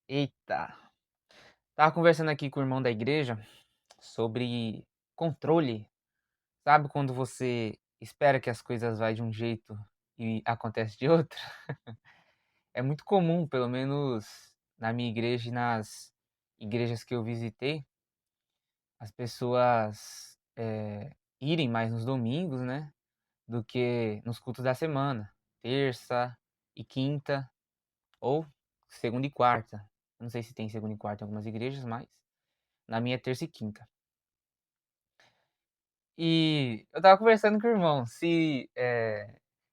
Eita, tava conversando aqui com o irmão da igreja sobre controle. Sabe quando você espera que as coisas vá de um jeito e acontece de outro? É muito comum, pelo menos na minha igreja e nas igrejas que eu visitei, as pessoas irem mais nos domingos, né, do que nos cultos da semana, terça e quinta ou segunda e quarta. Eu não sei se tem segunda e quarta em algumas igrejas, mas na minha é terça e quinta. E eu tava conversando com o irmão, e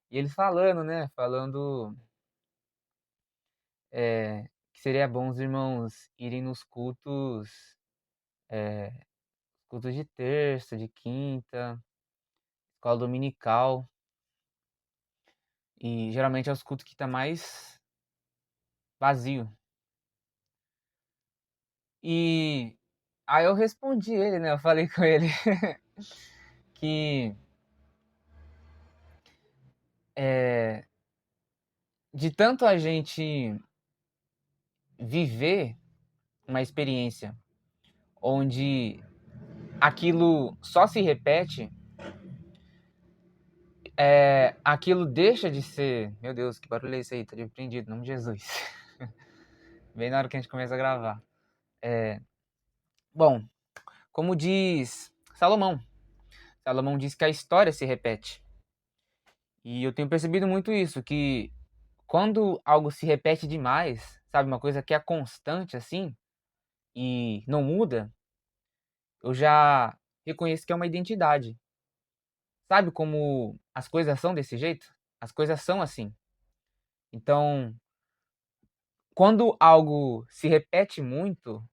ele falando, né, falando, que seria bom os irmãos irem nos cultos de terça, de quinta, escola dominical, e geralmente é os cultos que tá mais vazio. E aí eu respondi ele, né, eu falei com ele que, de tanto a gente viver uma experiência onde aquilo só se repete, aquilo deixa de ser. Meu Deus, que barulho é esse aí? Tá repreendido, em nome de Jesus. Bem na hora que a gente começa a gravar. Bom, como diz Salomão diz que a história se repete. E eu tenho percebido muito isso, que quando algo se repete demais, sabe, uma coisa que é constante assim, e não muda, eu já reconheço que é uma identidade. Sabe como as coisas são desse jeito? As coisas são assim. Então, quando algo se repete muito,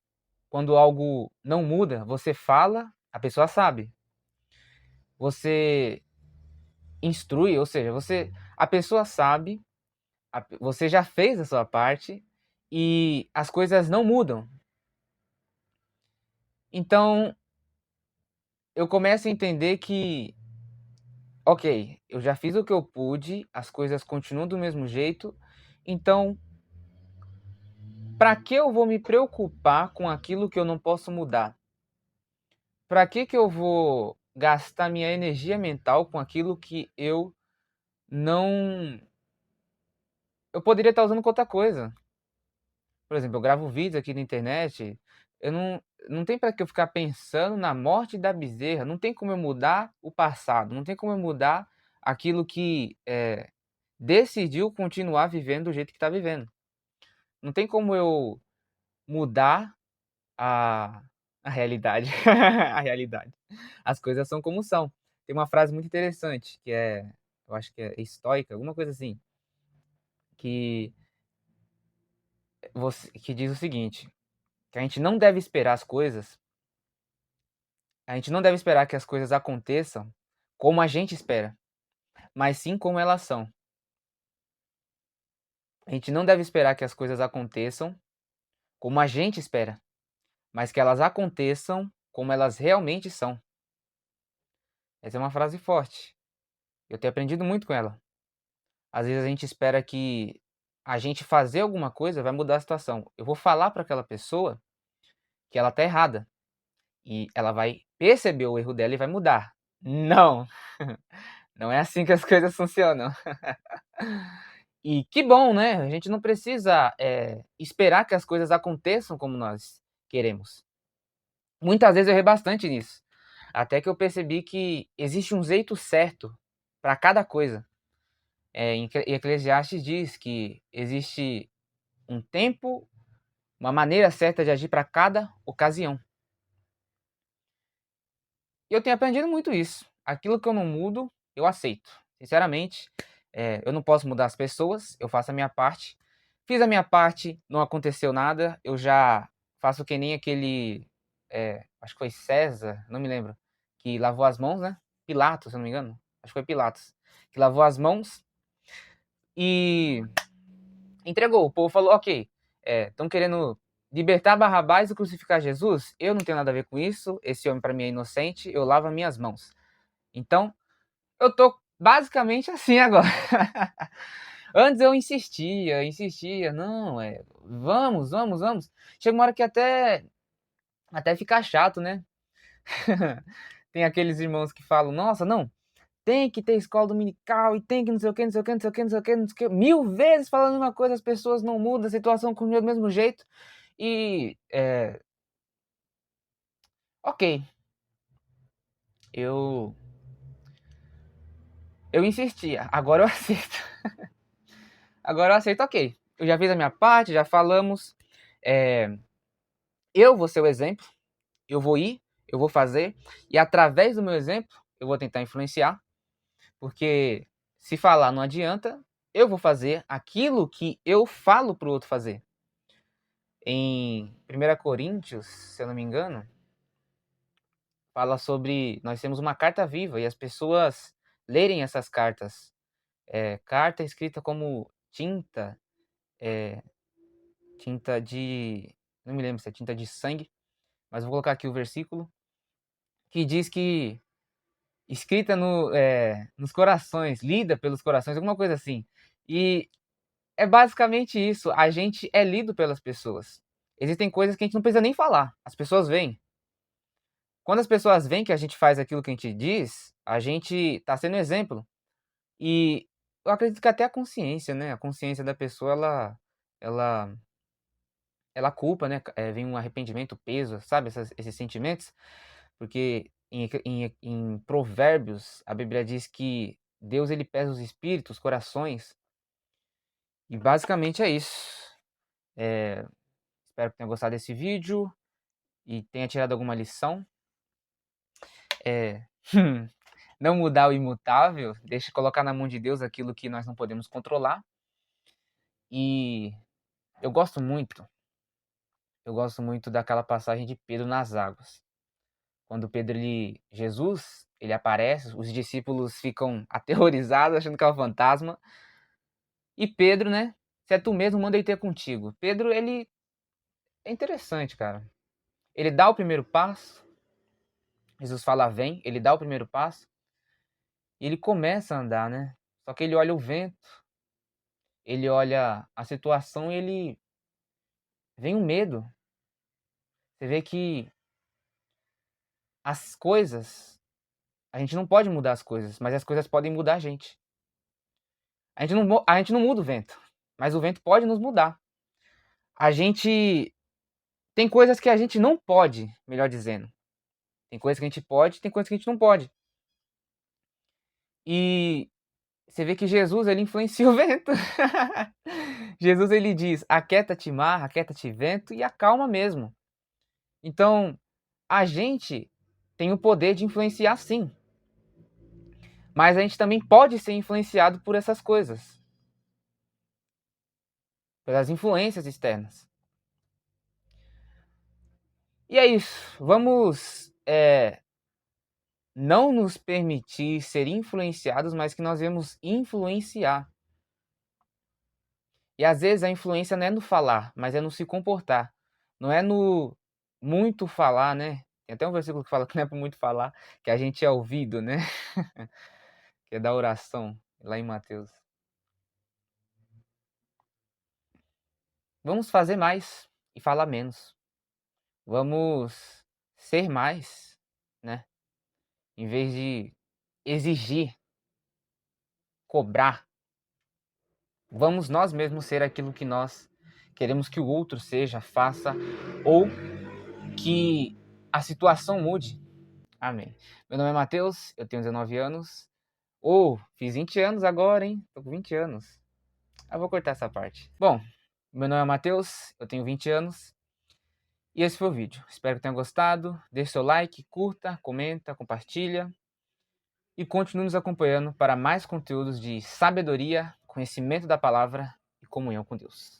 quando algo não muda, você fala, a pessoa sabe. Você instrui, ou seja, a pessoa sabe, você já fez a sua parte e as coisas não mudam. Então, eu começo a entender que, ok, eu já fiz o que eu pude, as coisas continuam do mesmo jeito, então, para que eu vou me preocupar com aquilo que eu não posso mudar? Para que eu vou gastar minha energia mental com aquilo que não eu poderia estar usando com outra coisa? Por exemplo, eu gravo vídeos aqui na internet, eu não tem para que eu ficar pensando na morte da bezerra, não tem como eu mudar o passado, não tem como eu mudar aquilo que, decidiu continuar vivendo do jeito que está vivendo. Não tem como eu mudar a a realidade, a realidade. As coisas são como são. Tem uma frase muito interessante que eu acho que é estoica, alguma coisa assim, que que diz o seguinte, que a gente não deve esperar que as coisas aconteçam como a gente espera, mas sim como elas são. A gente não deve esperar que as coisas aconteçam como a gente espera, mas que elas aconteçam como elas realmente são. Essa é uma frase forte. Eu tenho aprendido muito com ela. Às vezes a gente espera que a gente fazer alguma coisa vai mudar a situação. Eu vou falar para aquela pessoa que ela tá errada e ela vai perceber o erro dela e vai mudar. Não, não é assim que as coisas funcionam. E que bom, né? A gente não precisa esperar que as coisas aconteçam como nós queremos. Muitas vezes eu errei bastante nisso. Até que eu percebi que existe um jeito certo para cada coisa. Em Eclesiastes diz que existe um tempo, uma maneira certa de agir para cada ocasião. E eu tenho aprendido muito isso. Aquilo que eu não mudo, eu aceito. Sinceramente, eu não posso mudar as pessoas, eu faço a minha parte. Fiz a minha parte, não aconteceu nada, eu já faço que nem aquele, acho que foi César, não me lembro, que lavou as mãos, né? Pilatos, se eu não me engano. Acho que foi Pilatos. Que lavou as mãos e entregou. O povo falou, ok, estão querendo libertar Barrabás e crucificar Jesus? Eu não tenho nada a ver com isso, esse homem para mim é inocente, eu lavo as minhas mãos. Então, eu tô basicamente assim agora. Antes eu insistia, não, vamos, vamos, vamos. Chega uma hora que até fica chato, né? Tem aqueles irmãos que falam, nossa, não, tem que ter escola dominical e tem que não sei o que, não sei o que, não sei o que, não sei o que, não sei o que. 1000 vezes falando uma coisa, as pessoas não mudam, a situação continua do mesmo jeito. E, ok, eu insistia, agora eu aceito. Agora eu aceito, ok. Eu já fiz a minha parte, já falamos. Eu vou ser o exemplo, eu vou ir, eu vou fazer, e através do meu exemplo, eu vou tentar influenciar, porque se falar não adianta, eu vou fazer aquilo que eu falo para o outro fazer. Em 1 Coríntios, se eu não me engano, fala sobre nós temos uma carta viva e as pessoas lerem essas cartas. Carta escrita como tinta, tinta de... não me lembro se é tinta de sangue, mas vou colocar aqui o versículo, que diz que escrita nos corações, lida pelos corações, alguma coisa assim. E é basicamente isso, a gente é lido pelas pessoas. Existem coisas que a gente não precisa nem falar, as pessoas veem. Quando as pessoas veem que a gente faz aquilo que a gente diz, a gente está sendo exemplo. E eu acredito que até a consciência, né? A consciência da pessoa, ela, ela culpa, né? Vem um arrependimento, peso, sabe? Esses sentimentos. Porque em Provérbios, a Bíblia diz que Deus ele pesa os espíritos, os corações. E basicamente é isso. Espero que tenha gostado desse vídeo e tenha tirado alguma lição. Não mudar o imutável, deixa colocar na mão de Deus aquilo que nós não podemos controlar. E eu gosto muito daquela passagem de Pedro nas águas. Quando Jesus, ele aparece, os discípulos ficam aterrorizados, achando que é um fantasma. E Pedro, né? Se é tu mesmo, manda ele ter contigo. Pedro, ele é interessante, cara. Ele dá o primeiro passo. Jesus fala, vem. Ele dá o primeiro passo. E ele começa a andar, né? Só que ele olha o vento. Ele olha a situação e ele vem um medo. Você vê que as coisas, a gente não pode mudar as coisas, mas as coisas podem mudar a gente. A gente não muda o vento, mas o vento pode nos mudar. A gente tem coisas que a gente não pode, melhor dizendo. Tem coisas que a gente pode, tem coisas que a gente não pode. E você vê que Jesus, ele influencia o vento. Jesus, ele diz, aquieta-te mar, aquieta-te vento e acalma mesmo. Então, a gente tem o poder de influenciar sim. Mas a gente também pode ser influenciado por essas coisas. Pelas influências externas. E é isso. Vamos não nos permitir ser influenciados, mas que nós vamos influenciar. E às vezes a influência não é no falar, mas é no se comportar. Não é no muito falar, né? Tem até um versículo que fala que não é por muito falar, que a gente é ouvido, né? Que é da oração, lá em Mateus. Vamos fazer mais e falar menos. Vamos ser mais, né? Em vez de exigir, cobrar, vamos nós mesmos ser aquilo que nós queremos que o outro seja, faça, ou que a situação mude. Amém. Meu nome é Matheus, eu tenho 19 anos. Fiz 20 anos agora, hein? Tô com 20 anos. Eu vou cortar essa parte. Bom, meu nome é Matheus, eu tenho 20 anos. E esse foi o vídeo. Espero que tenham gostado. Deixe seu like, curta, comenta, compartilha. E continue nos acompanhando para mais conteúdos de sabedoria, conhecimento da palavra e comunhão com Deus.